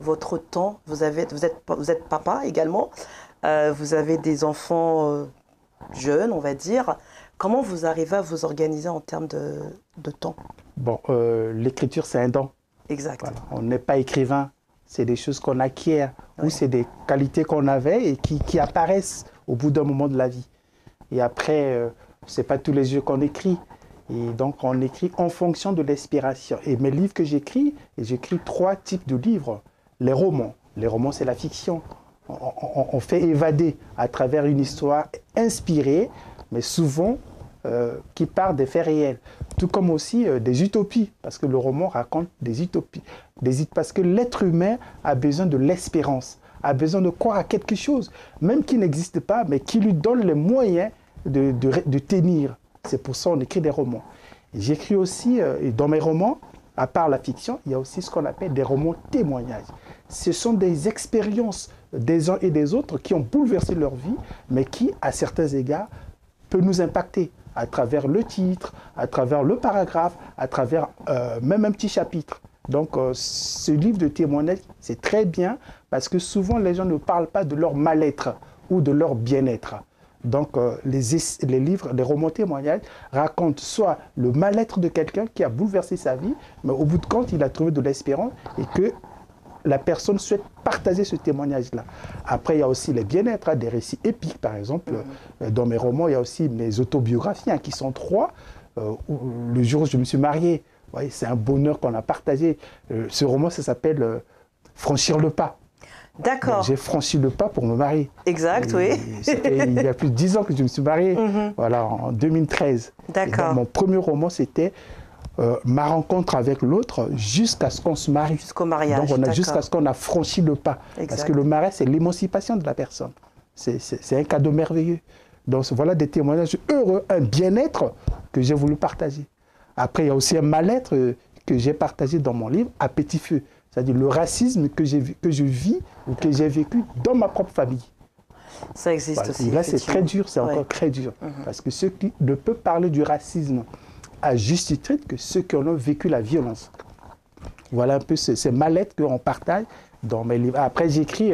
votre temps? Vous êtes papa également, vous avez des enfants jeunes, on va dire. Comment vous arrivez à vous organiser en termes de temps? Bon, l'écriture, c'est un don. Exact. Voilà. On n'est pas écrivain, c'est des choses qu'on acquiert, Ouais. ou c'est des qualités qu'on avait et qui apparaissent au bout d'un moment de la vie. Et après, c'est pas tous les jours qu'on écrit. Et donc, on écrit en fonction de l'inspiration. Et mes livres que j'écris, et j'écris 3 types de livres. Les romans. Les romans, c'est la fiction. On fait évader à travers une histoire inspirée, mais souvent qui part des faits réels. Tout comme aussi des utopies, parce que le roman raconte des utopies. Parce que l'être humain a besoin de l'espérance, a besoin de croire à quelque chose, même qui n'existe pas, mais qui lui donne les moyens de tenir. C'est pour ça qu'on écrit des romans. J'écris aussi, dans mes romans, à part la fiction, il y a aussi ce qu'on appelle des romans témoignages. Ce sont des expériences des uns et des autres qui ont bouleversé leur vie, mais qui, à certains égards, peuvent nous impacter à travers le titre, à travers le paragraphe, à travers même un petit chapitre. Donc, ce livre de témoignage, c'est très bien parce que souvent, les gens ne parlent pas de leur mal-être ou de leur bien-être. Donc, les livres, les romans témoignages racontent soit le mal-être de quelqu'un qui a bouleversé sa vie, mais au bout de compte, il a trouvé de l'espérance et que la personne souhaite partager ce témoignage-là. Après, il y a aussi les bien-être, des récits épiques, par exemple. Dans mes romans, il y a aussi mes autobiographies, qui sont 3. Le jour où je me suis marié, c'est un bonheur qu'on a partagé. Ce roman, ça s'appelle Franchir le pas. D'accord. J'ai franchi le pas pour me marier. Exact, oui. Il y a plus de 10 ans que je me suis marié, voilà, en 2013. D'accord. Mon premier roman, c'était ma rencontre avec l'autre jusqu'à ce qu'on se marie. Jusqu'au mariage. Donc, jusqu'à ce qu'on a franchi le pas. Exact. Parce que le mariage, c'est l'émancipation de la personne. C'est un cadeau merveilleux. Donc, voilà des témoignages heureux, un bien-être que j'ai voulu partager. Après, il y a aussi un mal-être que j'ai partagé dans mon livre, à petit feu. C'est-à-dire le racisme que je vis ou que j'ai vécu dans ma propre famille. Ça existe aussi. Et là, c'est très dur, c'est encore très dur. Parce que ceux qui ne peuvent parler du racisme à juste titre que ceux qui ont vécu la violence. Voilà un peu ces mal-être qu'on partage dans mes livres. Après, j'écris